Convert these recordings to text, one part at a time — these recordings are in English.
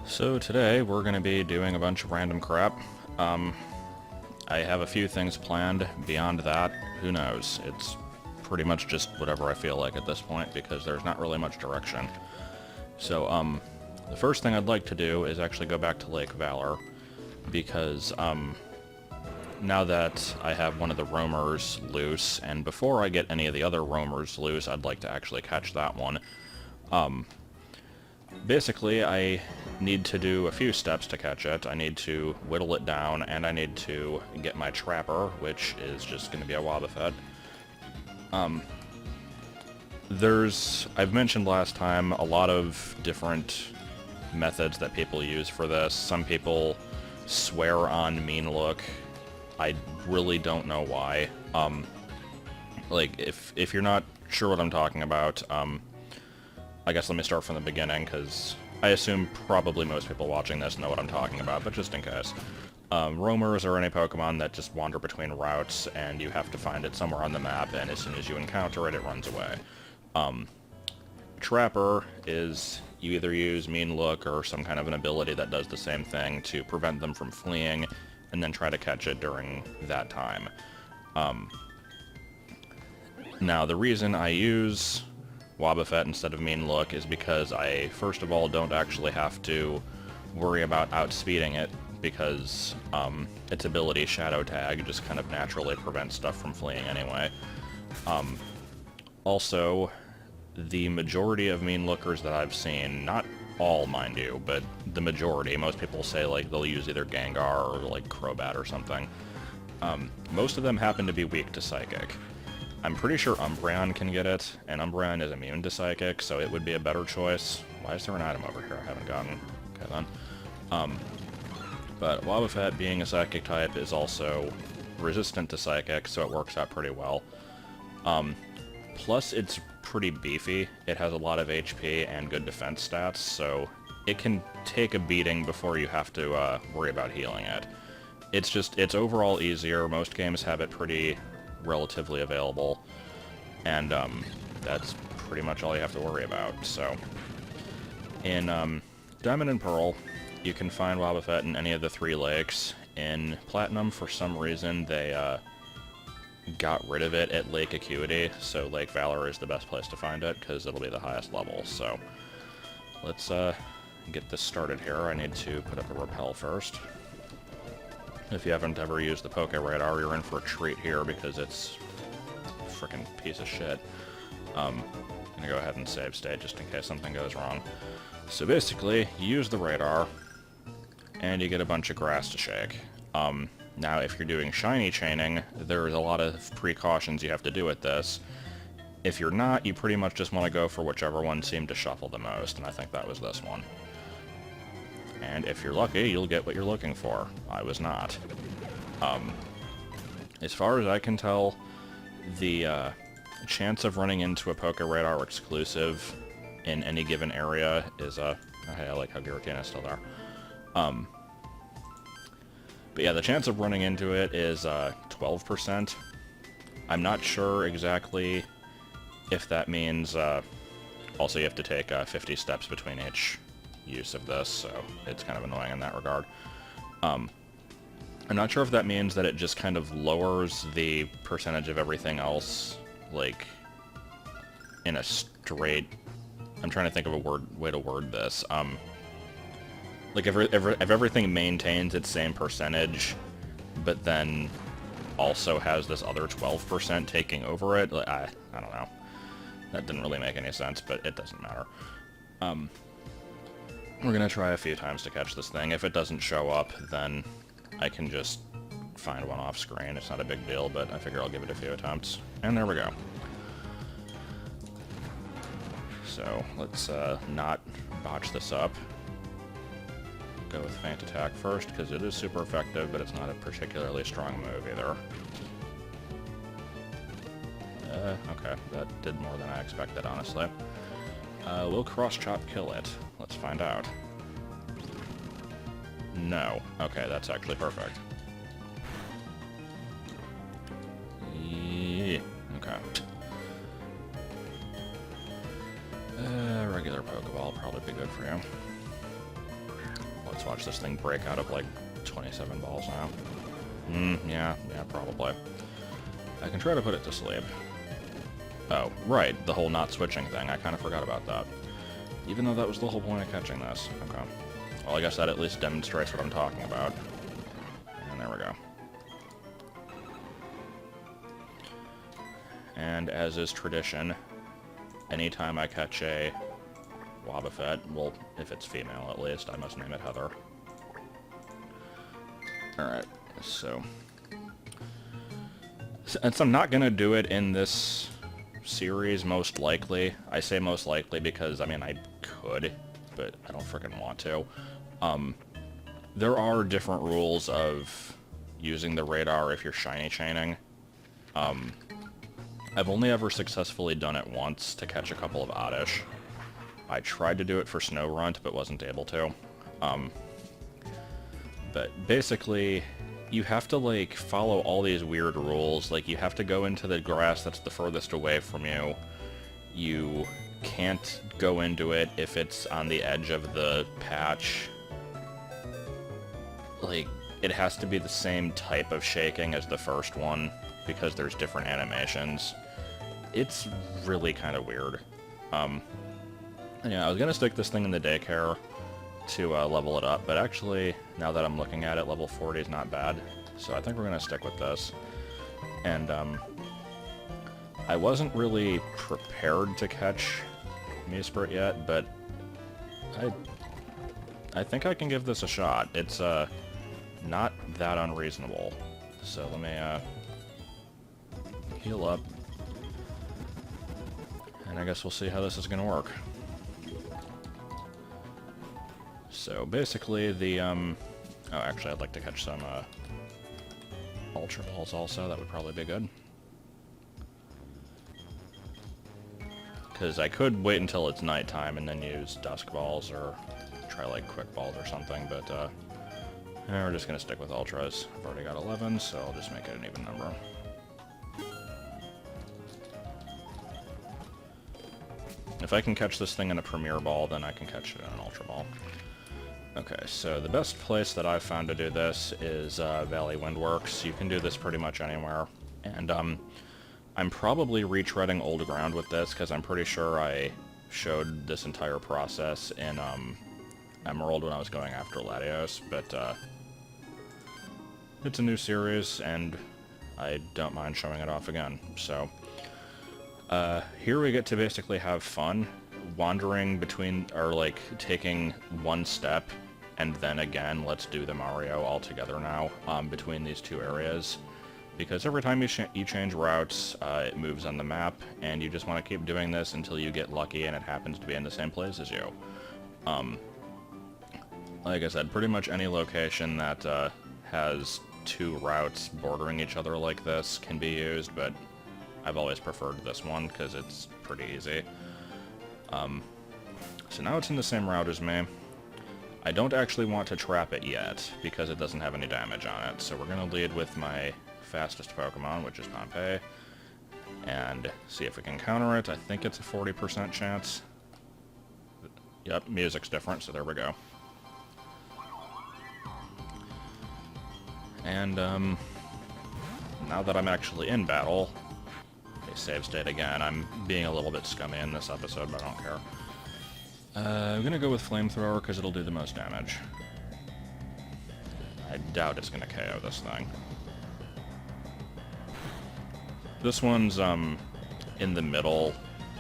So today we're going to be doing a bunch of random crap. I have a few things planned. Beyond that, who knows? It's pretty much just whatever I feel like at this point because there's not really much direction. So, the first thing I'd like to do is actually go back to Lake Valor because, now that I have one of the roamers loose, and before I get any of the other roamers loose, I'd like to actually catch that one. Basically, I need to do a few steps to catch it. I need to whittle it down, and I need to get my trapper, which is just going to be a Wobbuffet. I've mentioned last time, a lot of different methods that people use for this. Some people swear on mean look. I really don't know why. Like, if you're not sure what I'm talking about, I guess let me start from the beginning, because I assume probably most people watching this know what I'm talking about, but just in case. Roamers are any Pokemon that just wander between routes, and you have to find it somewhere on the map, and as soon as you encounter it, it runs away. Trapper is you either use Mean Look or some kind of an ability that does the same thing to prevent them from fleeing, and then try to catch it during that time. Now, the reason I use Wobbuffet instead of Mean Look is because I, first of all, don't actually have to worry about outspeeding it, because its ability Shadow Tag just kind of naturally prevents stuff from fleeing anyway. Also, the majority of Mean Lookers that I've seen, not all, mind you, but the majority, most people say like they'll use either Gengar or like Crobat or something. Most of them happen to be weak to Psychic. I'm pretty sure Umbreon can get it, and Umbreon is immune to Psychic, so it would be a better choice. Why is there an item over here I haven't gotten? Okay then. But Wobbuffet, being a Psychic type, is also resistant to Psychic, so it works out pretty well. Plus, it's pretty beefy. It has a lot of HP and good defense stats, so it can take a beating before you have to worry about healing it. It's overall easier. Most games have it pretty relatively available, and that's pretty much all you have to worry about. So, in Diamond and Pearl, you can find Wobbuffet in any of the 3 lakes. In Platinum, for some reason, they got rid of it at Lake Acuity, so Lake Valor is the best place to find it, because it'll be the highest level. So, let's get this started here. I need to put up a repel first. If you haven't ever used the Poke Radar, you're in for a treat here, because it's a frickin' piece of shit. I'm gonna go ahead and save state just in case something goes wrong. So basically, you use the radar, and you get a bunch of grass to shake. Now, if you're doing shiny chaining, there's a lot of precautions you have to do with this. If you're not, you pretty much just want to go for whichever one seemed to shuffle the most, and I think that was this one. And if you're lucky, you'll get what you're looking for. I was not. As far as I can tell, the chance of running into a Poke Radar exclusive in any given area is hey, I like how Giratina's still there. But yeah, the chance of running into it is 12%. I'm not sure exactly if that means also you have to take 50 steps between each use of this, so it's kind of annoying in that regard. I'm not sure if that means that it just kind of lowers the percentage of everything else, like, in a straight... I'm trying to think of a way to word this. Like, if everything maintains its same percentage, but then also has this other 12% taking over it, like, I don't know. That didn't really make any sense, but it doesn't matter. We're gonna try a few times to catch this thing. If it doesn't show up, then I can just find one off screen. It's not a big deal, but I figure I'll give it a few attempts. And there we go. So, let's not botch this up. Go with Feint Attack first, because it is super effective, but it's not a particularly strong move either. Okay, that did more than I expected, honestly. Will Cross Chop kill it? Let's find out. No. Okay, that's actually perfect. Yeah. Okay. Regular Pokeball will probably be good for you. Let's watch this thing break out of like 27 balls now. Yeah, probably. I can try to put it to sleep. Oh, right, the whole not switching thing. I kind of forgot about that. Even though that was the whole point of catching this. Okay. Well, I guess that at least demonstrates what I'm talking about. And there we go. And as is tradition, anytime I catch a Wobbuffet, well, if it's female at least, I must name it Heather. Alright, so... Since I'm not gonna do it in this series, most likely. I say most likely because, I mean, I could, but I don't frickin' want to. There are different rules of using the radar if you're shiny chaining. I've only ever successfully done it once to catch a couple of oddish. I tried to do it for Snow Runt, but wasn't able to. But basically, you have to, like, follow all these weird rules. Like, you have to go into the grass that's the furthest away from you. You can't go into it if it's on the edge of the patch. Like, it has to be the same type of shaking as the first one, because there's different animations. It's really kind of weird. Yeah, I was gonna stick this thing in the daycare to level it up, but actually, now that I'm looking at it, level 40 is not bad. So I think we're gonna stick with this. And I wasn't really prepared to catch Mesprit yet, but I think I can give this a shot. It's not that unreasonable. So let me heal up, and I guess we'll see how this is gonna work. So basically the oh, actually I'd like to catch some Ultra Balls also. That would probably be good. Because I could wait until it's nighttime and then use Dusk Balls or try like Quick Balls or something, but we're just gonna stick with Ultras. I've already got 11, so I'll just make it an even number. If I can catch this thing in a Premier Ball, then I can catch it in an Ultra Ball. Okay, so the best place that I've found to do this is Valley Windworks. You can do this pretty much anywhere. And I'm probably retreading old ground with this, because I'm pretty sure I showed this entire process in Emerald when I was going after Latios, but it's a new series, and I don't mind showing it off again. So here we get to basically have fun, wandering between, or like taking one step, and then again, let's do the Mario all together now, between these two areas. Because every time you change routes, it moves on the map, and you just want to keep doing this until you get lucky and it happens to be in the same place as you. Like I said, pretty much any location that has two routes bordering each other like this can be used, but I've always preferred this one because it's pretty easy. So now it's in the same route as me. I don't actually want to trap it yet, because it doesn't have any damage on it, so we're going to lead with my fastest Pokemon, which is Pompey, and see if we can counter it. I think it's a 40% chance. Yep, music's different, so there we go. And, now that I'm actually in battle, okay, save state again. I'm being a little bit scummy in this episode, but I don't care. I'm gonna go with Flamethrower, because it'll do the most damage. I doubt it's gonna KO this thing. This one's, in the middle.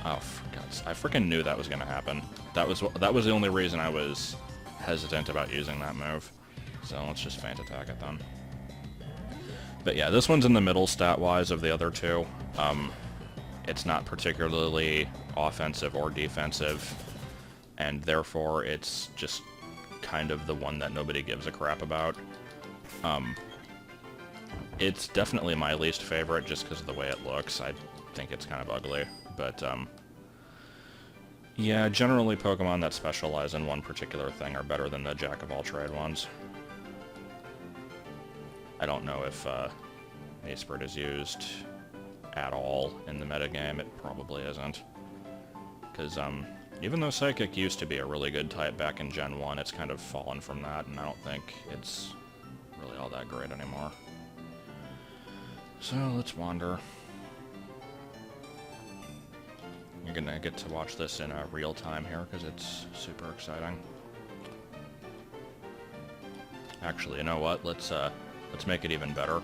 Oh, for God's... I freaking knew that was gonna happen. That was the only reason I was hesitant about using that move. So let's just Feint Attack it then. But yeah, this one's in the middle stat-wise of the other two. It's not particularly offensive or defensive, and therefore it's just kind of the one that nobody gives a crap about. It's definitely my least favorite just because of the way it looks. I think it's kind of ugly, but yeah, generally Pokemon that specialize in one particular thing are better than the jack-of-all-trade ones. I don't know if Mesprit is used at all in the metagame. It probably isn't. Because Even though Psychic used to be a really good type back in Gen 1, it's kind of fallen from that, and I don't think it's really all that great anymore. So, let's wander. You're gonna get to watch this in real time here, because it's super exciting. Actually, you know what? Let's make it even better.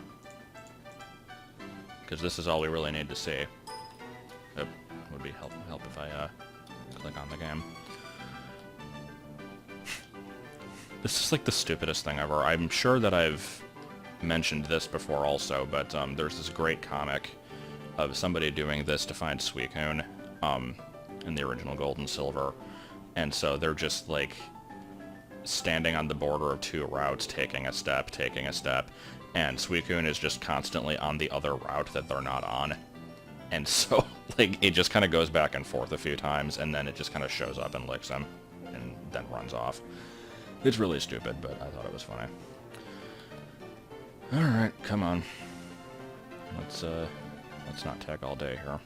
Because this is all we really need to see. It would be help if I click on the game. This is like the stupidest thing ever. I'm sure that I've mentioned this before also, but there's this great comic of somebody doing this to find Suicune in the original Gold and Silver. And so they're just like standing on the border of two routes, taking a step, and Suicune is just constantly on the other route that they're not on. And so, like, it just kind of goes back and forth a few times, and then it just kind of shows up and licks him, and then runs off. It's really stupid, but I thought it was funny. Alright, come on. Let's not tag all day here.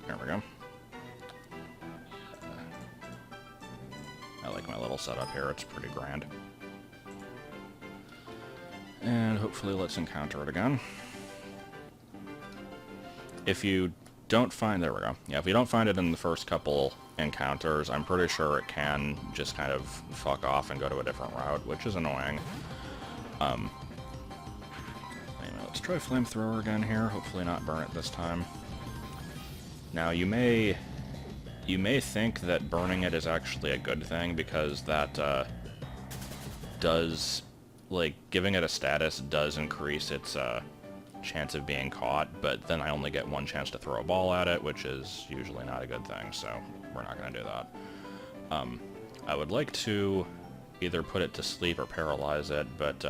There we go. I like my little setup here, it's pretty grand. And hopefully let's encounter it again. If you don't find... There we go. Yeah, if you don't find it in the first couple encounters, I'm pretty sure it can just kind of fuck off and go to a different route, which is annoying. Anyway, let's try Flamethrower again here. Hopefully not burn it this time. Now, you may think that burning it is actually a good thing, because that does... like, giving it a status does increase its chance of being caught, but then I only get one chance to throw a ball at it, which is usually not a good thing, so we're not going to do that. I would like to either put it to sleep or paralyze it, but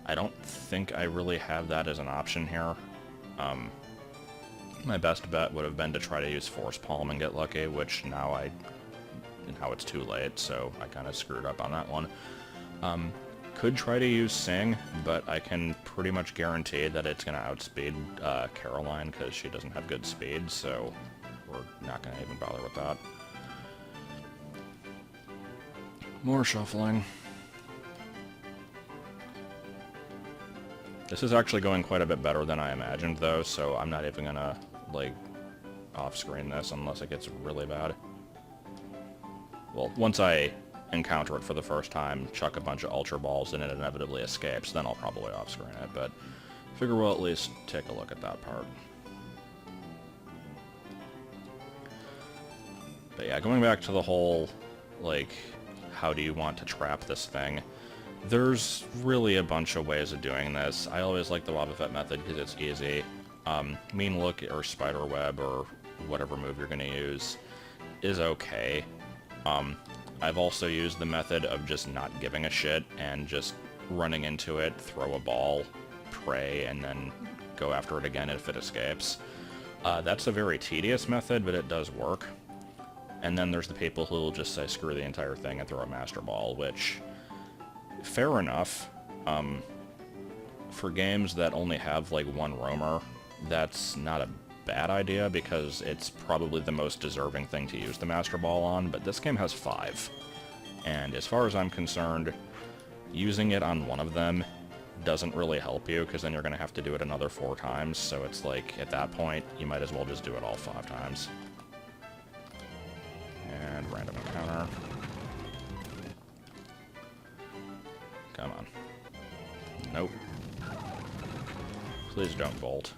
I don't think I really have that as an option here. My best bet would have been to try to use Force Palm and get lucky, which now it's too late, so I kind of screwed up on that one. Could try to use Sing, but I can pretty much guarantee that it's going to outspeed Caroline, because she doesn't have good speed, so we're not going to even bother with that. More shuffling. This is actually going quite a bit better than I imagined, though, so I'm not even going to, like, off-screen this unless it gets really bad. Well, once I encounter it for the first time, chuck a bunch of Ultra Balls, and it inevitably escapes, then I'll probably off-screen it, but I figure we'll at least take a look at that part. But yeah, going back to the whole, like, how do you want to trap this thing, there's really a bunch of ways of doing this. I always like the Wobbuffet method because it's easy. Mean Look or Spider Web or whatever move you're going to use is okay. I've also used the method of just not giving a shit and just running into it, throw a ball, pray, and then go after it again if it escapes. That's a very tedious method, but it does work. And then there's the people who will just say screw the entire thing and throw a Master Ball, which, fair enough. For games that only have like one roamer, that's not a bad idea, because it's probably the most deserving thing to use the Master Ball on, but this game has 5. And as far as I'm concerned, using it on one of them doesn't really help you, because then you're going to have to do it another 4 times, so it's like, at that point, you might as well just do it all 5 times. And random encounter. Come on. Nope. Please don't bolt.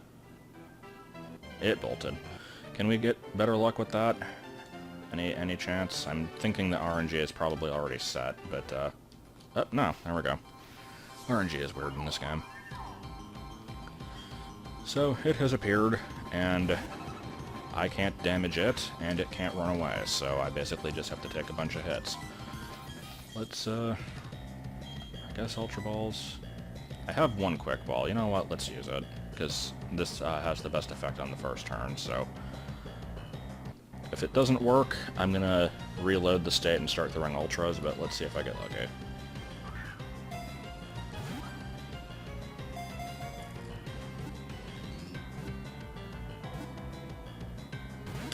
It bolted. Can we get better luck with that? Any chance? I'm thinking the RNG is probably already set, but, oh, no, there we go. RNG is weird in this game. So, it has appeared, and I can't damage it, and it can't run away, so I basically just have to take a bunch of hits. Let's, I guess Ultra Balls. I have one Quick Ball. You know what? Let's use it, because this has the best effect on the first turn, so if it doesn't work, I'm gonna reload the state and start throwing Ultras, but let's see if I get lucky.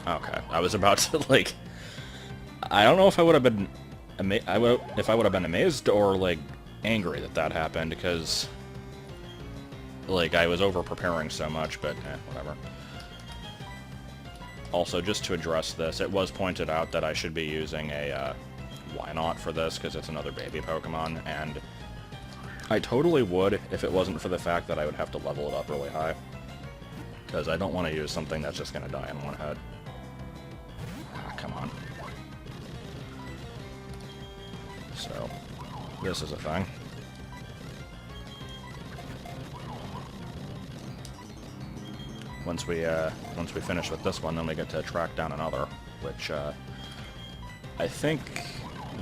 Okay, I was about to, like... I don't know if I would have been... if I would have been amazed or, like, angry that that happened, because... Like, I was over-preparing so much, but, whatever. Also, just to address this, it was pointed out that I should be using a, why not for this, because it's another baby Pokemon, and I totally would if it wasn't for the fact that I would have to level it up really high. Because I don't want to use something that's just going to die in one hit. Ah, come on. So, this is a thing. Once we finish with this one, then we get to track down another, which, I think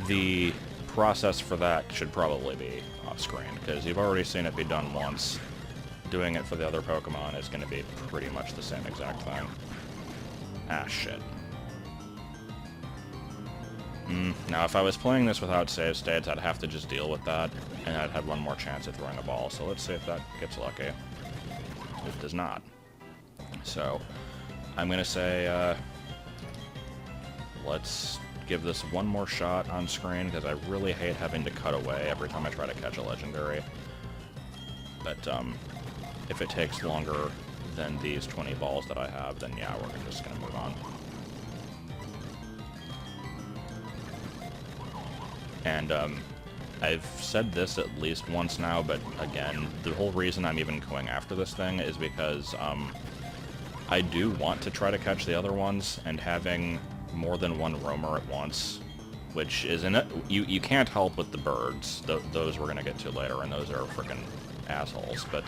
the process for that should probably be off-screen, because you've already seen it be done once. Doing it for the other Pokemon is going to be pretty much the same exact thing. Ah, shit. Now, if I was playing this without save states, I'd have to just deal with that, and I'd have one more chance at throwing a ball, so let's see if that gets lucky. It does not. So, I'm going to say, let's give this one more shot on screen, because I really hate having to cut away every time I try to catch a legendary. But, if it takes longer than these 20 balls that I have, then yeah, we're just going to move on. And, I've said this at least once now, but again, the whole reason I'm even going after this thing is because, I do want to try to catch the other ones, and having more than one roamer at once, which is you can't help with the birds. Those we're gonna get to later, and those are freaking assholes. But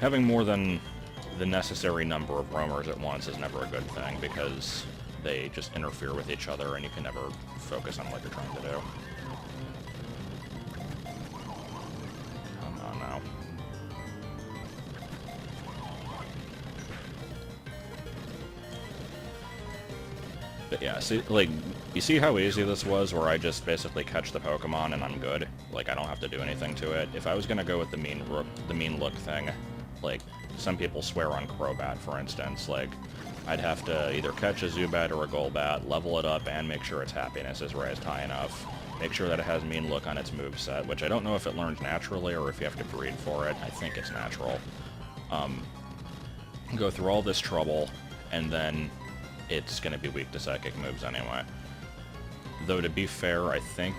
having more than the necessary number of roamers at once is never a good thing, because they just interfere with each other, and you can never focus on what you're trying to do. Come on now. But yeah, see, like, you see how easy this was, where I just basically catch the Pokemon and I'm good? Like, I don't have to do anything to it. If I was gonna go with the mean look thing, like, some people swear on Crobat, for instance, like, I'd have to either catch a Zubat or a Golbat, level it up, and make sure its happiness is raised high enough. Make sure that it has mean look on its moveset, which I don't know if it learns naturally or if you have to breed for it. I think it's natural. Go through all this trouble, and then it's going to be weak to psychic moves anyway. Though, to be fair, I think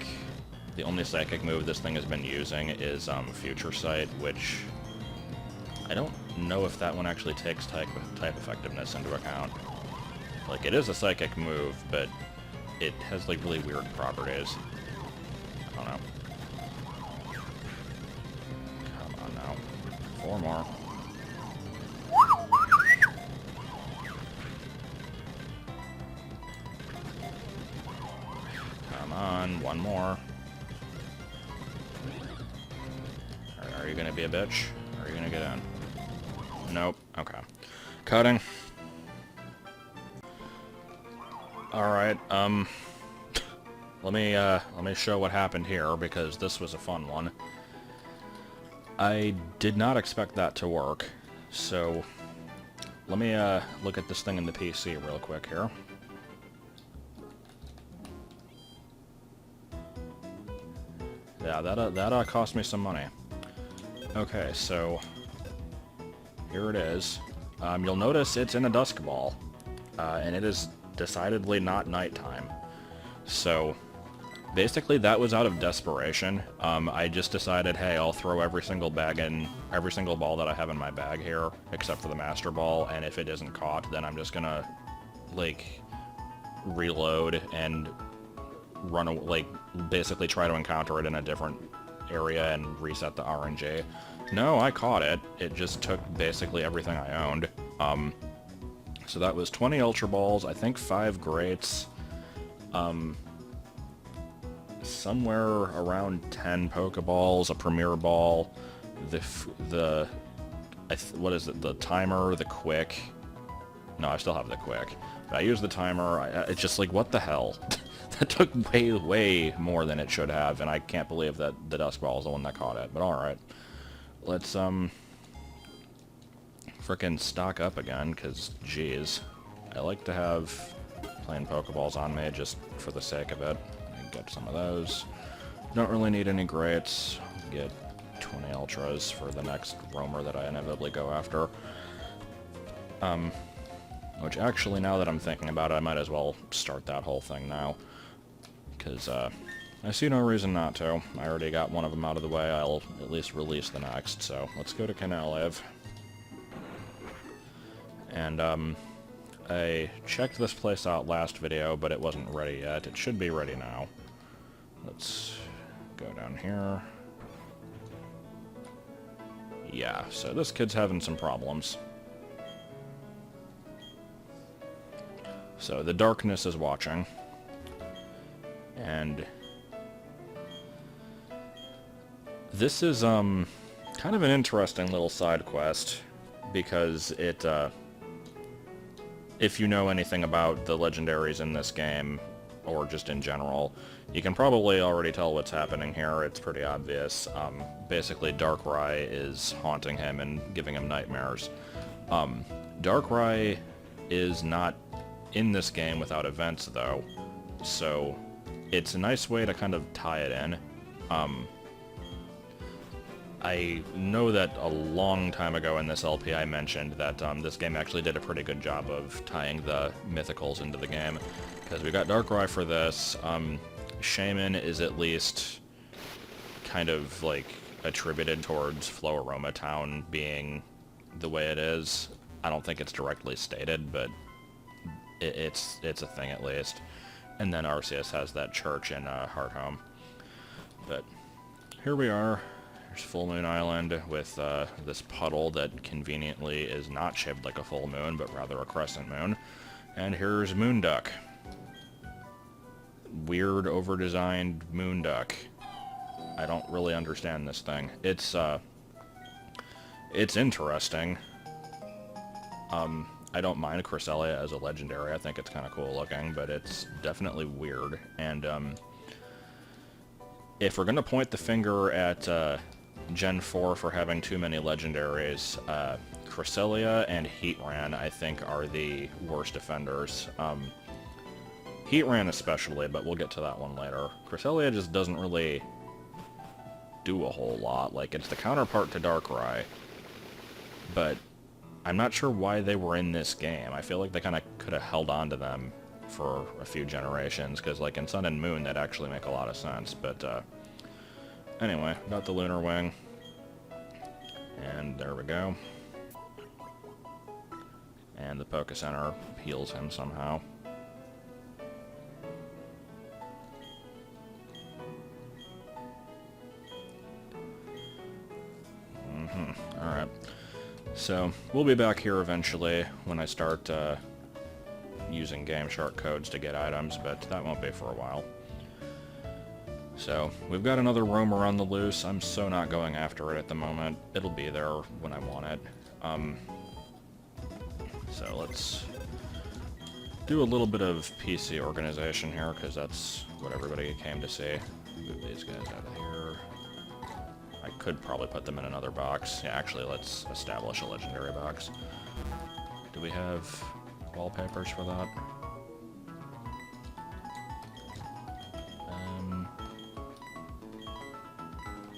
the only psychic move this thing has been using is Future Sight, which I don't know if that one actually takes type effectiveness into account. Like, it is a psychic move, but it has, like, really weird properties. I don't know. Come on now. 4 more. Come on, 1 more. Are you gonna be a bitch? Or are you gonna get in? Nope. Okay. Cutting. Alright, let me show what happened here, because this was a fun one. I did not expect that to work, so let me look at this thing in the PC real quick here. Yeah, that cost me some money. Okay, so here it is. You'll notice it's in a dusk ball, and it is decidedly not nighttime. So basically that was out of desperation. I just decided, hey, I'll throw every single ball that I have in my bag here, except for the Master Ball, and if it isn't caught, then I'm just gonna, like, reload and basically try to encounter it in a different area and reset the RNG. No, I caught it. It just took basically everything I owned. So that was 20 Ultra Balls, I think 5 Greats, somewhere around 10 Pokeballs, a Premier Ball, what is it, the Timer, the Quick. No, I still have the Quick. But I used the Timer, it's just like, what the hell? That took way, way more than it should have, and I can't believe that the Dusk Ball is the one that caught it, but alright. Let's, frickin' stock up again, because, jeez. I like to have plain Pokeballs on me just for the sake of it. I get some of those. Don't really need any greats. Get 20 Ultras for the next roamer that I inevitably go after. Which actually, now that I'm thinking about it, I might as well start that whole thing now. Because, I see no reason not to. I already got one of them out of the way, I'll at least release the next. So, let's go to Canalave. And, I checked this place out last video, but it wasn't ready yet. It should be ready now. Let's go down here. Yeah, so this kid's having some problems. So the darkness is watching. And this is kind of an interesting little side quest, because it if you know anything about the legendaries in this game, or just in general, you can probably already tell what's happening here. It's pretty obvious. Basically, Darkrai is haunting him and giving him nightmares. Darkrai is not in this game without events, though, so it's a nice way to kind of tie it in. I know that a long time ago in this LP I mentioned that this game actually did a pretty good job of tying the mythicals into the game, because we got Darkrai for this. Shaman is at least kind of like attributed towards Floaroma Town being the way it is. I don't think it's directly stated, but it's a thing at least. And then Arceus has that church in Hearthome. But here we are. There's Full Moon Island with this puddle that conveniently is not shaped like a full moon, but rather a crescent moon. And here's Moonduck. Weird, over-designed Moonduck. I don't really understand this thing. It's interesting. I don't mind Cresselia as a legendary. I think it's kind of cool looking, but it's definitely weird. And if we're going to point the finger at Gen 4 for having too many legendaries, Cresselia and Heatran, I think, are the worst offenders. Heatran especially, but we'll get to that one later. Cresselia just doesn't really do a whole lot. Like, it's the counterpart to Darkrai, but I'm not sure why they were in this game. I feel like they kind of could have held on to them for a few generations, because like in Sun and Moon, that actually make a lot of sense. But anyway, got the Lunar Wing, and there we go. And the Poke Center heals him somehow. Alright. So, we'll be back here eventually when I start using Game Shark codes to get items, but that won't be for a while. So, we've got another roamer on the loose. I'm so not going after it at the moment. It'll be there when I want it. So let's do a little bit of PC organization here, because that's what everybody came to see. Move these guys out of here. I could probably put them in another box. Yeah, actually, let's establish a legendary box. Do we have wallpapers for that?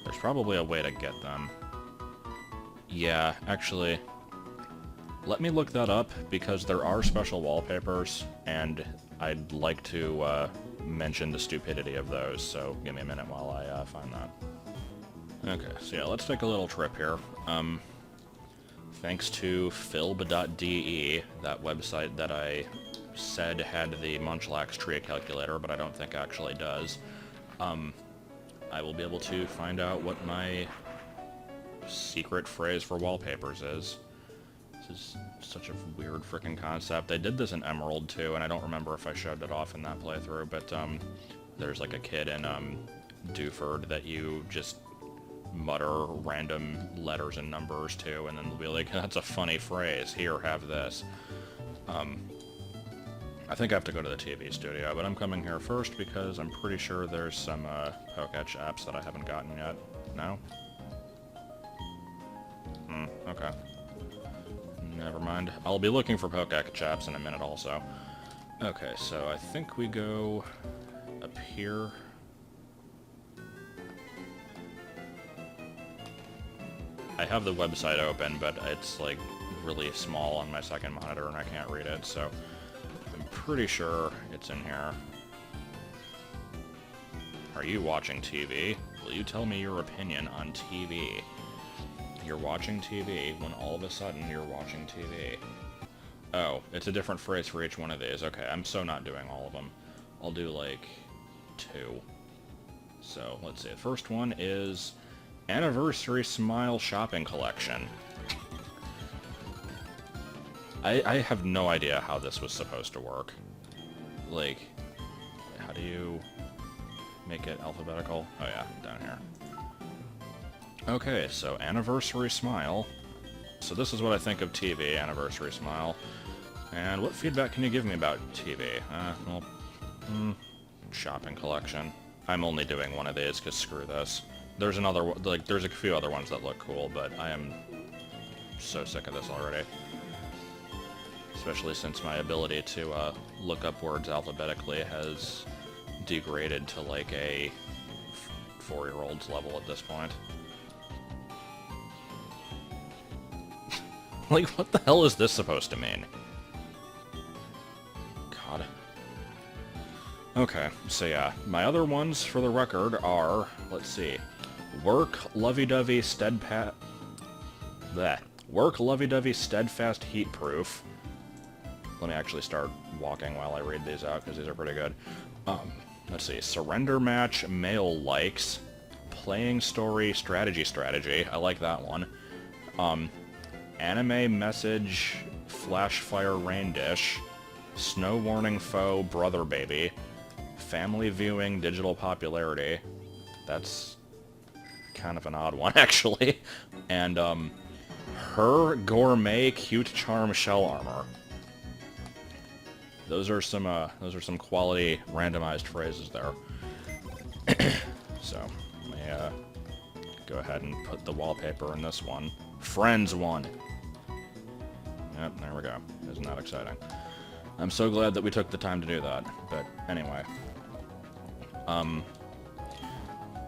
There's probably a way to get them. Yeah, actually, let me look that up, because there are special wallpapers, and I'd like to mention the stupidity of those, so give me a minute while I find that. Okay, so yeah, let's take a little trip here. Thanks to philb.de, that website that I said had the Munchlax tree calculator, but I don't think actually does, I will be able to find out what my secret phrase for wallpapers is. This is such a weird freaking concept. They did this in Emerald too, and I don't remember if I showed it off in that playthrough, but there's like a kid in Dewford that you just mutter random letters and numbers to, and then they'll be like, that's a funny phrase, here, have this. I think I have to go to the TV studio, but I'm coming here first because I'm pretty sure there's some Poketch apps that I haven't gotten yet. No? Okay. Never mind. I'll be looking for Poketch in a minute also. Okay, so I think we go up here. I have the website open, but it's like really small on my second monitor and I can't read it, so I'm pretty sure it's in here. Are you watching TV? Will you tell me your opinion on TV? You're watching TV when all of a sudden you're watching TV. Oh, it's a different phrase for each one of these. Okay, I'm so not doing all of them. I'll do like 2. So, let's see. The first one is Anniversary Smile Shopping Collection. I have no idea how this was supposed to work. Like, how do you make it alphabetical? Oh yeah, down here. Okay, so Anniversary Smile. So this is what I think of TV, Anniversary Smile. And what feedback can you give me about TV? Shopping collection. I'm only doing one of these, because screw this. There's another, like, there's a few other ones that look cool, but I am so sick of this already. Especially since my ability to look up words alphabetically has degraded to like a 4-year-old's level at this point. Like, what the hell is this supposed to mean? God. Okay, so yeah, my other ones for the record are, let's see, Work lovey-dovey steadfast heat proof. Let me actually start walking while I read these out, because these are pretty good. Let's see. Surrender match, male likes. Playing story, strategy. I like that one. Anime message, flash fire rain dish. Snow warning foe, brother baby. Family viewing, digital popularity. That's kind of an odd one, actually. And, her gourmet cute charm shell armor. Those are some quality randomized phrases there. So, let me, go ahead and put the wallpaper in this one. Friends one. Yep, there we go. Isn't that exciting? I'm so glad that we took the time to do that. But, anyway.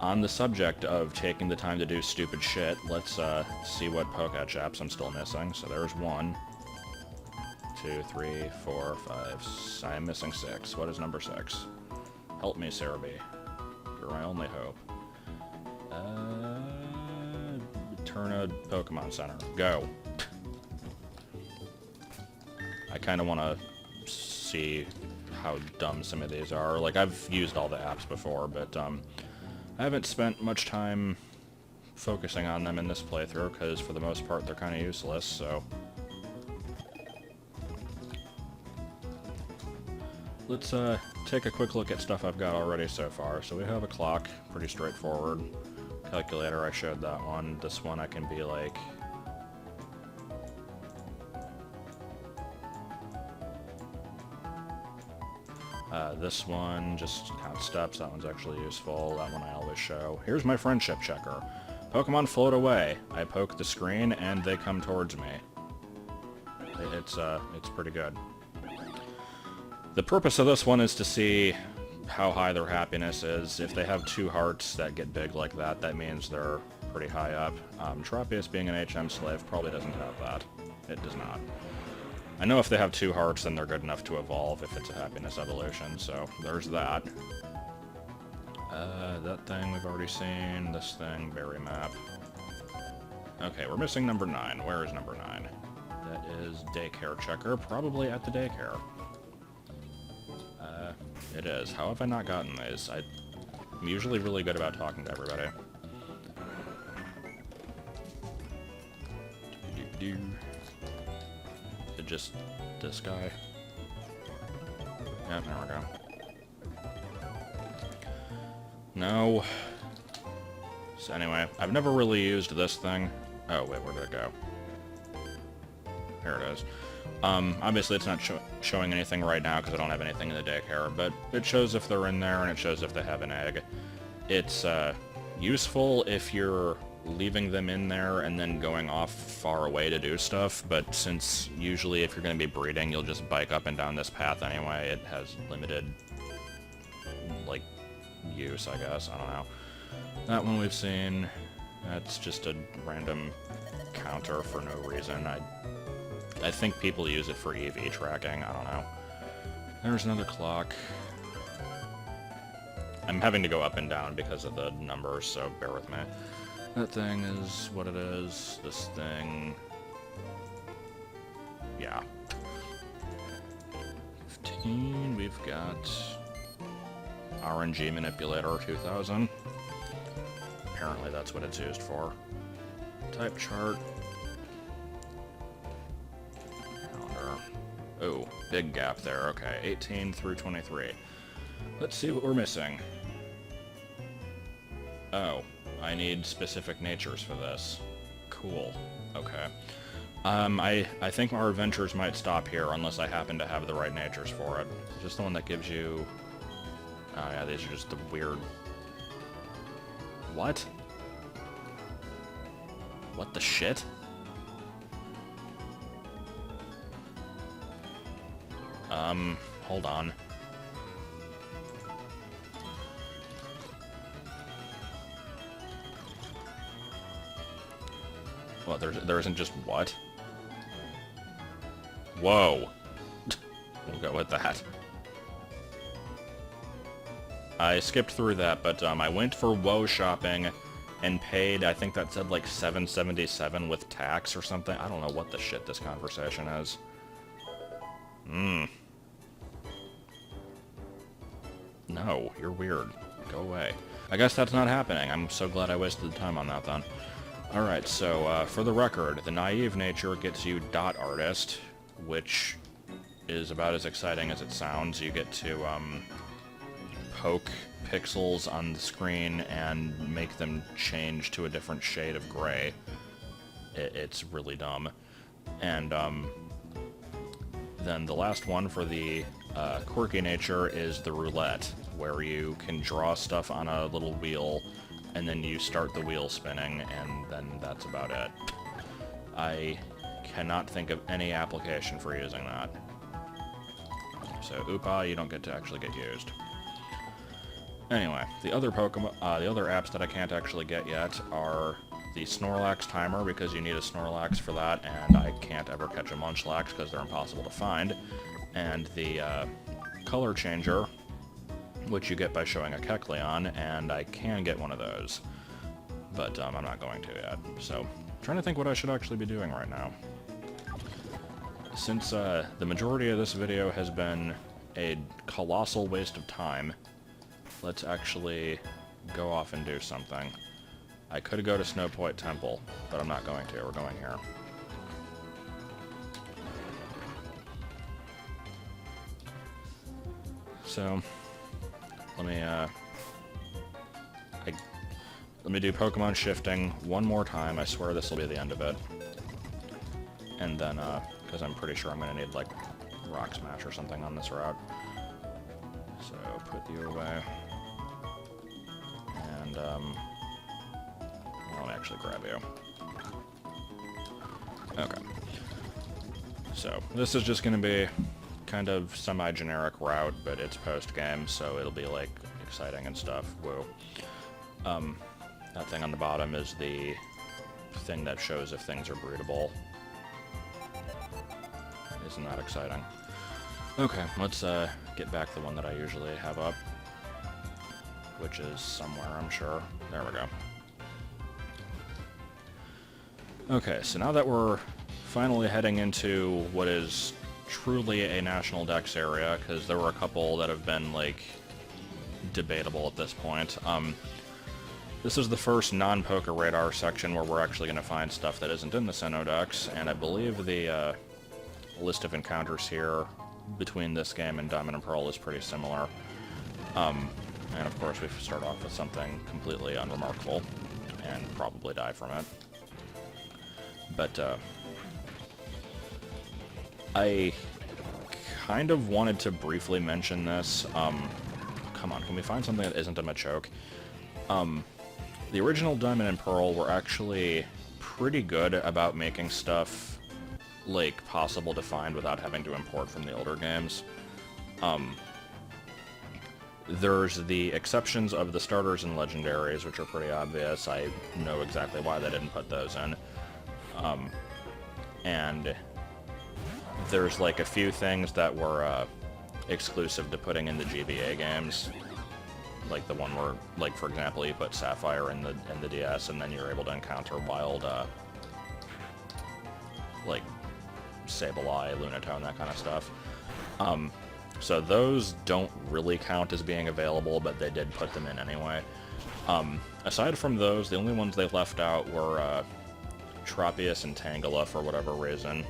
On the subject of taking the time to do stupid shit, let's, see what Poketch apps I'm still missing. So there's 1, 2, 3, 4, 5. I am missing 6. What is number 6? Help me, Sarah B. You're my only hope. Turn a Pokemon Center. Go. I kind of want to see how dumb some of these are. Like, I've used all the apps before, but, I haven't spent much time focusing on them in this playthrough, because for the most part they're kind of useless, so... Let's take a quick look at stuff I've got already so far. So we have a clock, pretty straightforward. Calculator, I showed that one. This one I can be like... this one just counts steps. That one's actually useful. That one I always show. Here's my friendship checker. Pokemon float away. I poke the screen and they come towards me. It's pretty good. The purpose of this one is to see how high their happiness is. If they have 2 hearts that get big like that, that means they're pretty high up. Tropius, being an HM slave, probably doesn't have that. It does not. I know if they have 2 hearts, then they're good enough to evolve if it's a happiness evolution, so there's that. That thing we've already seen. This thing, berry map. Okay, we're missing number 9. Where is number 9? That is daycare checker, probably at the daycare. It is. How have I not gotten these? I'm usually really good about talking to everybody. Is it just this guy? Yep, there we go. No. So anyway, I've never really used this thing. Oh, wait, where did it go? Here it is. Obviously it's not showing anything right now because I don't have anything in the daycare, but it shows if they're in there and it shows if they have an egg. It's useful if you're leaving them in there and then going off far away to do stuff, but since usually if you're going to be breeding, you'll just bike up and down this path anyway, it has limited, like, use, I guess. I don't know. That one we've seen. That's just a random counter for no reason. I think people use it for EV tracking. I don't know. There's another clock. I'm having to go up and down because of the numbers, so bear with me. That thing is what it is. This thing... yeah. 15, we've got... RNG Manipulator 2000. Apparently that's what it's used for. Type chart. Calendar. Oh, big gap there. Okay, 18 through 23. Let's see what we're missing. Oh, I need specific natures for this. Cool. Okay. I think our adventures might stop here unless I happen to have the right natures for it. Just the one that gives you... oh yeah, these are just the weird... what? What the shit? Hold on. What, there isn't just what? Whoa. We'll go with that. I skipped through that, but I went for woe shopping and paid, I think that said like $7.77 with tax or something. I don't know what the shit this conversation is. No, you're weird. Go away. I guess that's not happening. I'm so glad I wasted the time on that then. Alright, so for the record, the naive nature gets you dot artist, which is about as exciting as it sounds. You get to poke pixels on the screen and make them change to a different shade of gray. It's really dumb. And then the last one for the quirky nature is the roulette, where you can draw stuff on a little wheel, and then you start the wheel spinning, and then that's about it. I cannot think of any application for using that. So, oopa, you don't get to actually get used. Anyway, the other Pokemon, the other apps that I can't actually get yet are the Snorlax timer, because you need a Snorlax for that, and I can't ever catch a Munchlax because they're impossible to find, and the color changer, which you get by showing a Kecleon, and I can get one of those, but I'm not going to yet. So, I'm trying to think what I should actually be doing right now. Since the majority of this video has been a colossal waste of time, let's actually go off and do something. I could go to Snow Point Temple, but I'm not going to. We're going here. So, let me do Pokemon shifting one more time. I swear this will be the end of it. And then, because I'm pretty sure I'm going to need, like, Rock Smash or something on this route. So, put you away. And, let me actually grab you. Okay. So, this is just going to be kind of semi-generic route, but it's post-game, so it'll be, like, exciting and stuff. Whoa. That thing on the bottom is the thing that shows if things are breedable. Isn't that exciting? Okay, let's get back the one that I usually have up, which is somewhere, I'm sure. There we go. Okay, so now that we're finally heading into what is truly a national dex area, because there were a couple that have been, like, debatable at this point. This is the first non-Poker Radar section where we're actually going to find stuff that isn't in the Sinnoh Dex, and I believe the list of encounters here between this game and Diamond and Pearl is pretty similar. And of course we start off with something completely unremarkable, and probably die from it. But, I kind of wanted to briefly mention this. Come on, can we find something that isn't a Machoke? The original Diamond and Pearl were actually pretty good about making stuff, like, possible to find without having to import from the older games. There's the exceptions of the starters and legendaries, which are pretty obvious. I know exactly why they didn't put those in. And there's, like, a few things that were exclusive to putting in the GBA games. Like the one where, like, for example, you put Sapphire in the DS, and then you're able to encounter wild, like, Sableye, Lunatone, that kind of stuff. So those don't really count as being available, but they did put them in anyway. Aside from those, the only ones they left out were Tropius and Tangela for whatever reason.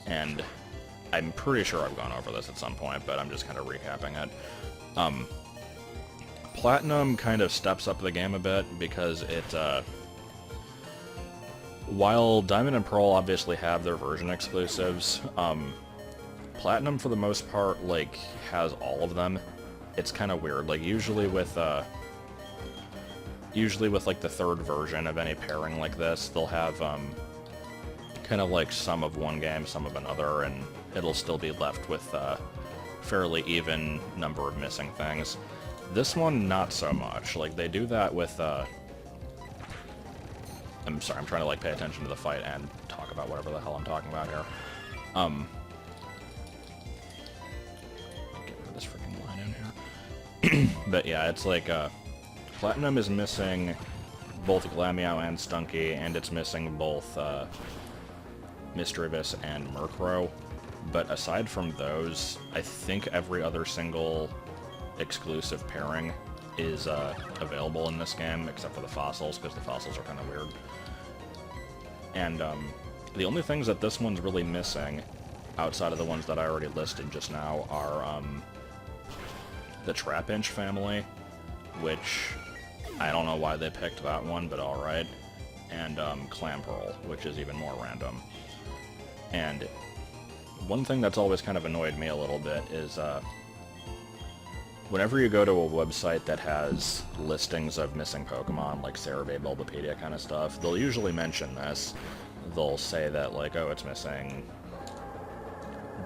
And I'm pretty sure I've gone over this at some point, but I'm just kind of recapping it. Platinum kind of steps up the game a bit because it, while Diamond and Pearl obviously have their version exclusives, Platinum, for the most part, like, has all of them. It's kind of weird. Like, usually with, like, the third version of any pairing like this, they'll have, kind of, like, some of one game, some of another, and it'll still be left with a fairly even number of missing things. This one, not so much. Like, they do that with, I'm sorry, I'm trying to, like, pay attention to the fight and talk about whatever the hell I'm talking about here. Get rid of this freaking line in here. But yeah, it's like, Platinum is missing both Glameow and Stunky, and it's missing both, Misdreavus and Murkrow. But aside from those, I think every other single exclusive pairing is available in this game, except for the fossils, because the fossils are kind of weird. And the only things that this one's really missing, outside of the ones that I already listed just now, are the Trapinch family, which I don't know why they picked that one, but alright, and Clamperl, which is even more random. And one thing that's always kind of annoyed me a little bit is whenever you go to a website that has listings of missing Pokemon, like Cerebi, Bulbapedia kind of stuff, they'll usually mention this. They'll say that, like, oh, it's missing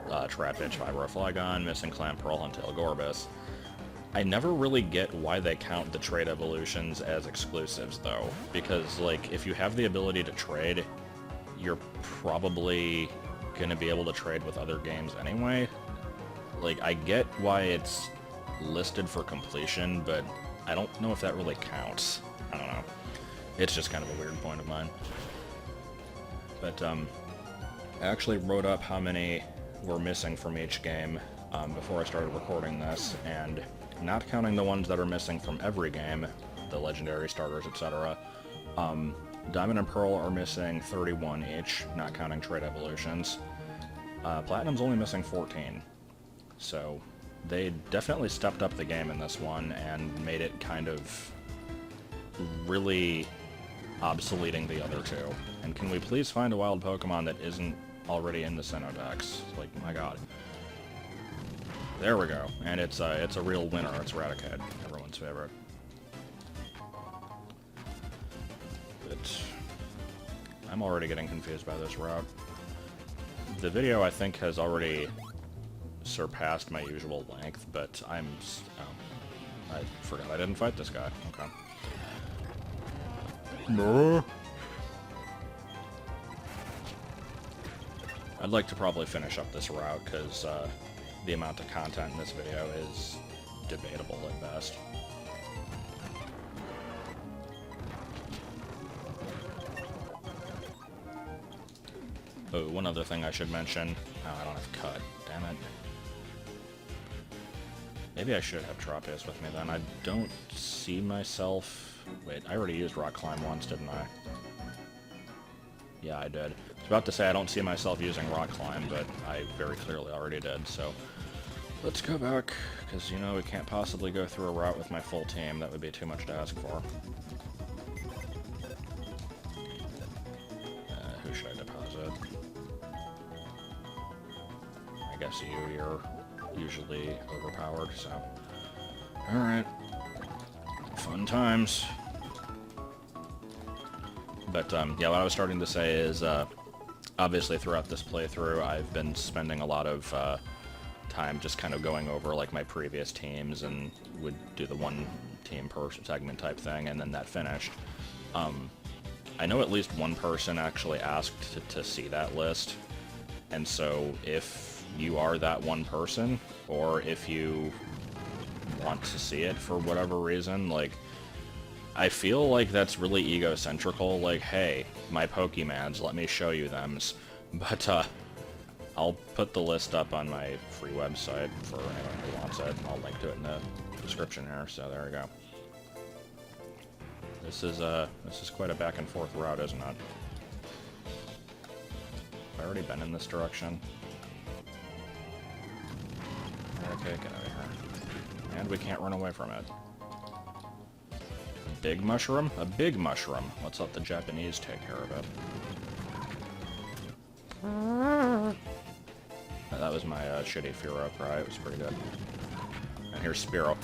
Trapinch, Flygon, missing Clamperl, Huntail, Gorbis. I never really get why they count the trade evolutions as exclusives, though, because, like, if you have the ability to trade, you're probably going to be able to trade with other games anyway. Like, I get why it's listed for completion, but I don't know if that really counts. I don't know. It's just kind of a weird point of mine. But, I actually wrote up how many were missing from each game before I started recording this, and not counting the ones that are missing from every game, the legendary starters, etc., Diamond and Pearl are missing 31 each, not counting trade evolutions. Platinum's only missing 14. So they definitely stepped up the game in this one and made it kind of really obsoleting the other two. And can we please find a wild Pokemon that isn't already in the Sinnoh-Dex? Like, my god. There we go. And it's a real winner. It's Raticate, everyone's favorite. But I'm already getting confused by this route. The video, I think, has already surpassed my usual length, but I'm... Oh, I forgot I didn't fight this guy. Okay. No. I'd like to probably finish up this route, because the amount of content in this video is debatable at best. Oh, one other thing I should mention. Oh, I don't have Cut. Damn it. Maybe I should have Tropius with me then. I don't see myself... Wait, I already used Rock Climb once, didn't I? Yeah, I did. I was about to say I don't see myself using Rock Climb, but I very clearly already did, so... Let's go back, because, you know, we can't possibly go through a route with my full team. That would be too much to ask for. Who should I deposit? I guess you're usually overpowered, so... Alright. Fun times. But, yeah, what I was starting to say is, obviously throughout this playthrough, I've been spending a lot of, time just kind of going over, like, my previous teams, and would do the one team per segment type thing, and then that finished. I know at least one person actually asked to see that list, and so if you are that one person, or if you want to see it for whatever reason, like, I feel like that's really egocentrical, like, hey, my Pokemans, let me show you thems. But, I'll put the list up on my free website for anyone who wants it. I'll link to it in the description here, so there we go. This is quite a back and forth route, isn't it? Have I already been in this direction? Okay, get out of here. And we can't run away from it. A big mushroom? A big mushroom. Let's let the Japanese take care of it. That was my shitty Fearow cry. It was pretty good. And here's Spearow.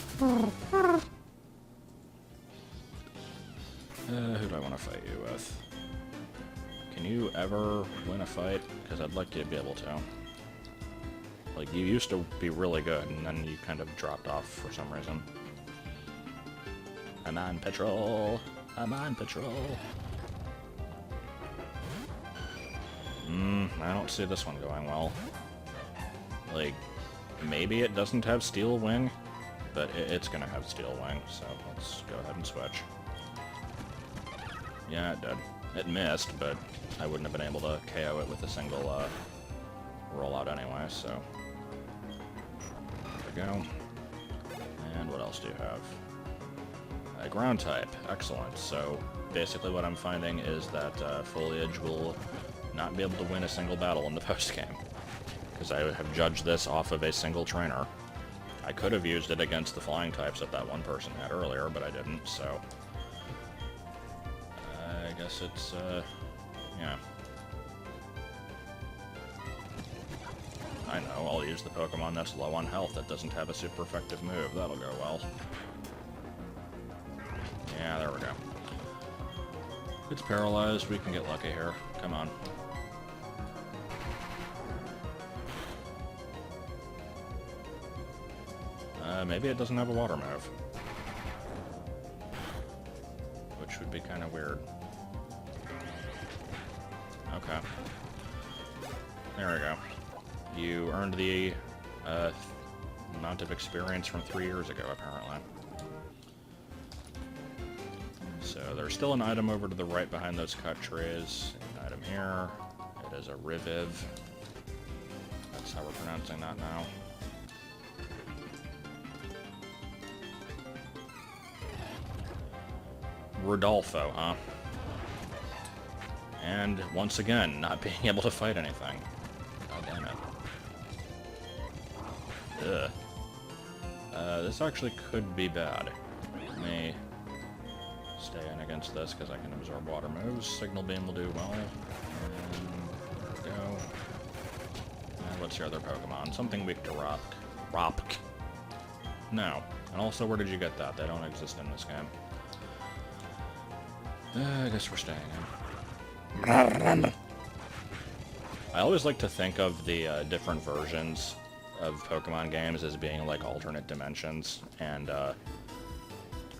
Who do I want to fight you with? Can you ever win a fight? Because I'd like you to be able to. Like, you used to be really good, and then you kind of dropped off for some reason. I'm on patrol! I'm on patrol! I don't see this one going well. Like, maybe it doesn't have Steel Wing, but it's gonna have Steel Wing, so let's go ahead and switch. Yeah, it did. It missed, but I wouldn't have been able to KO it with a single rollout anyway, so... There we go. And what else do you have? A ground type. Excellent. So, basically what I'm finding is that Foliage will not be able to win a single battle in the post-game. Because I have judged this off of a single trainer. I could have used it against the flying types that that one person had earlier, but I didn't, so... I guess it's, yeah. I know, I'll use the Pokemon that's low on health that doesn't have a super effective move. That'll go well. Yeah, there we go. It's paralyzed. We can get lucky here. Come on. Maybe it doesn't have a water move. Which would be kind of weird. Okay. There we go. You earned the amount of experience from 3 years ago, apparently. So there's still an item over to the right behind those cut trees. An item here. It is a Reviv. That's how we're pronouncing that now. Rodolfo, huh? And once again, not being able to fight anything. God damn it. Ugh. This actually could be bad. Let me stay in against this because I can absorb water moves. Signal Beam will do well. And there we go. And what's your other Pokemon? Something weak to Rock. Ropk. No. And also, where did you get that? They don't exist in this game. I guess we're staying in. I always like to think of the different versions of Pokemon games as being like alternate dimensions, and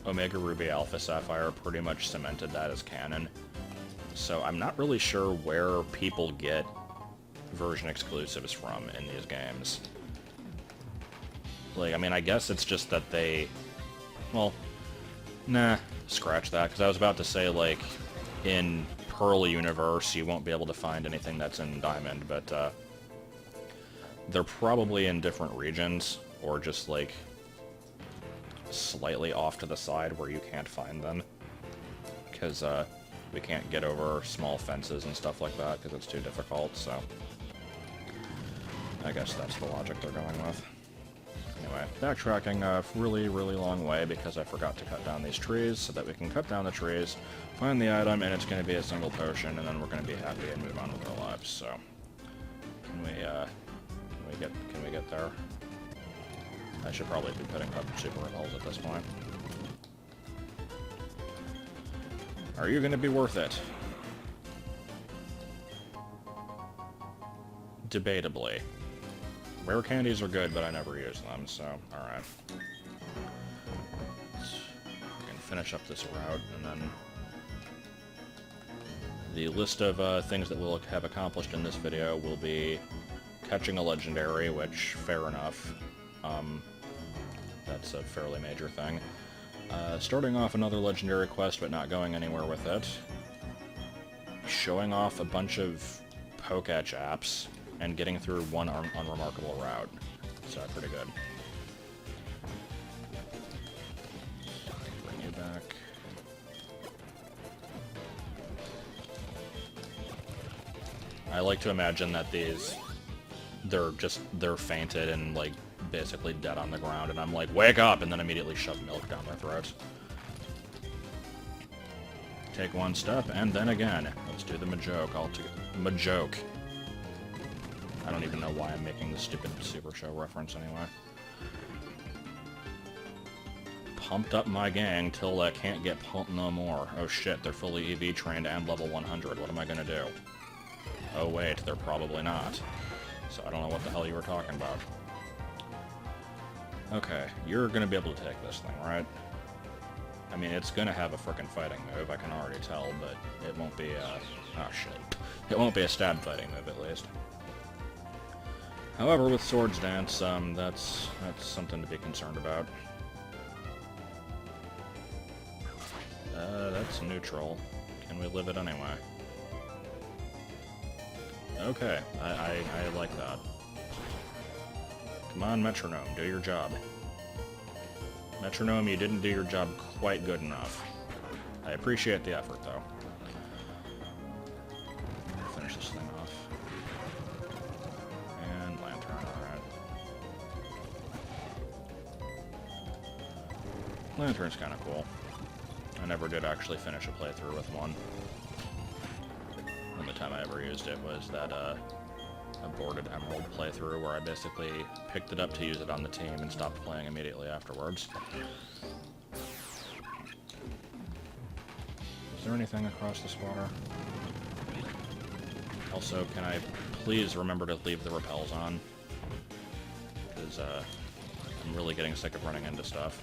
Omega Ruby Alpha Sapphire pretty much cemented that as canon. So I'm not really sure where people get version exclusives from in these games. Like, I mean, I guess it's just that they... Well, nah, scratch that, because I was about to say, like, in Pearl Universe, you won't be able to find anything that's in Diamond, but, they're probably in different regions, or just, like, slightly off to the side where you can't find them. Because, we can't get over small fences and stuff like that, because it's too difficult, so... I guess that's the logic they're going with. Anyway, backtracking a really, really long way because I forgot to cut down these trees so that we can cut down the trees, find the item, and it's going to be a single potion, and then we're going to be happy and move on with our lives. So, can we get there? I should probably be putting up super repels at this point. Are you going to be worth it? Debatably. Rare candies are good, but I never use them, so, alright. We can finish up this route, and then... The list of things that we'll have accomplished in this video will be catching a legendary, which, fair enough. That's a fairly major thing. Starting off another legendary quest, but not going anywhere with it. Showing off a bunch of Poketch apps, and getting through one unremarkable route. So, pretty good. Bring you back. I like to imagine that they're fainted and, like, basically dead on the ground, and I'm like, wake up, and then immediately shove milk down their throats. Take one step, and then again. Let's do the Majoke. Majoke. I don't even know why I'm making the stupid Super Show reference anyway. Pumped up my gang till I can't get pumped no more. Oh shit, they're fully EV trained and level 100. What am I gonna do? Oh wait, they're probably not. So I don't know what the hell you were talking about. Okay, you're gonna be able to take this thing, right? I mean, it's gonna have a frickin' fighting move, I can already tell, but it won't be a... oh shit. It won't be a stab fighting move, at least. However, with Swords Dance, that's something to be concerned about. That's neutral. Can we live it anyway? Okay, I like that. Come on, Metronome, do your job. Metronome, you didn't do your job quite good enough. I appreciate the effort, though. Finish this thing off. And Lantern, alright. Lantern's kinda cool. I never did actually finish a playthrough with one. And the time I ever used it was that, aborted Emerald playthrough where I basically picked it up to use it on the team and stopped playing immediately afterwards. Is there anything across this water? Also, can I please remember to leave the repels on? Because, I'm really getting sick of running into stuff.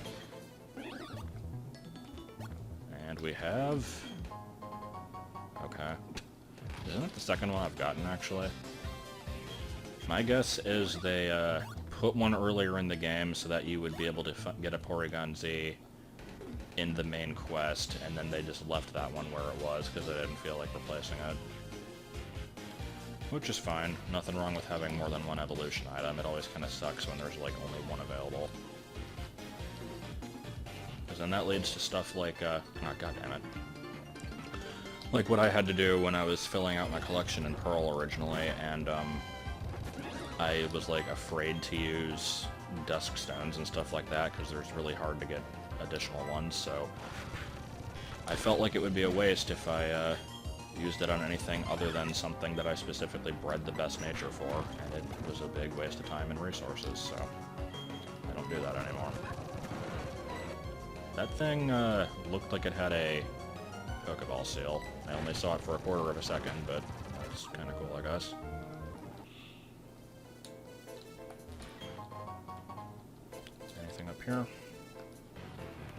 And we have... okay. Isn't it the second one I've gotten, actually? My guess is they put one earlier in the game so that you would be able to get a Porygon Z in the main quest, and then they just left that one where it was because they didn't feel like replacing it. Which is fine. Nothing wrong with having more than one evolution item. It always kind of sucks when there's like only one available. Because then that leads to stuff like, oh goddammit. Like what I had to do when I was filling out my collection in Pearl originally, and I was like afraid to use dusk stones and stuff like that because it's really hard to get additional ones, so I felt like it would be a waste if I used it on anything other than something that I specifically bred the best nature for, and it was a big waste of time and resources, so I don't do that anymore. That thing looked like it had a Pokeball seal. I only saw it for a quarter of a second, but that's kind of cool, I guess. Anything up here?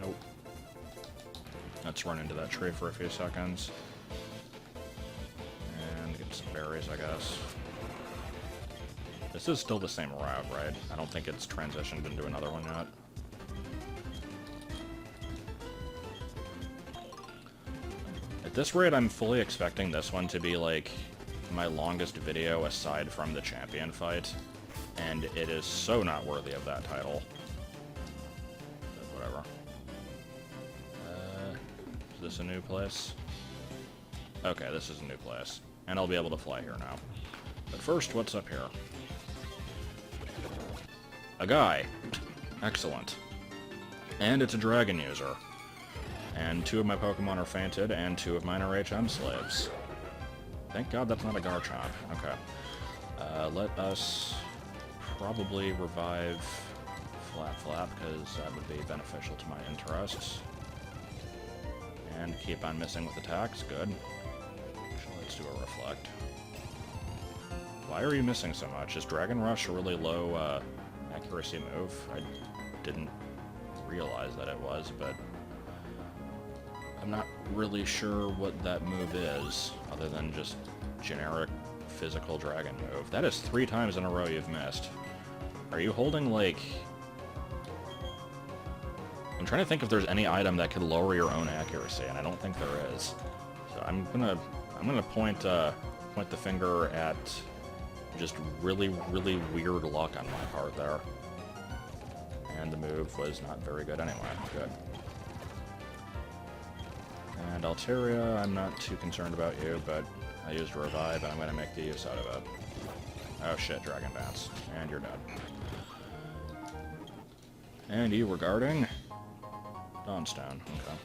Nope. Let's run into that tree for a few seconds. And get some berries, I guess. This is still the same route, right? I don't think it's transitioned into another one yet. At this rate, I'm fully expecting this one to be, like, my longest video aside from the champion fight, and it is so not worthy of that title. But whatever. Is this a new place? Okay, this is a new place. And I'll be able to fly here now. But first, what's up here? A guy. Excellent. And it's a dragon user. And 2 of my Pokemon are fainted, and 2 of mine are HM slaves. Thank God that's not a Garchomp. Okay. Let us probably revive Flap, because that would be beneficial to my interests. And keep on missing with attacks. Good. Actually, let's do a Reflect. Why are you missing so much? Is Dragon Rush a really low accuracy move? I didn't realize that it was, but I'm not really sure what that move is, other than just generic physical dragon move. That is 3 times in a row you've missed. Are you holding, like... I'm trying to think if there's any item that could lower your own accuracy, and I don't think there is. So I'm gonna point the finger at just really, really weird luck on my part there. And the move was not very good anyway. Good. And Alteria, I'm not too concerned about you, but I used Revive, and I'm gonna make the use out of it. Oh shit, Dragon Dance. And you're dead. And you were guarding? Dawnstone, okay.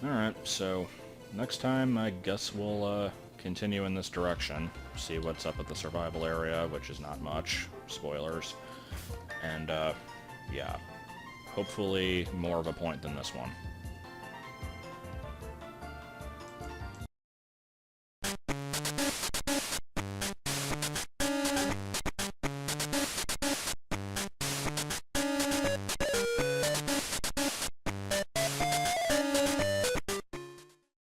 Alright, so next time I guess we'll continue in this direction, see what's up at the survival area, which is not much, spoilers, and yeah, hopefully more of a point than this one.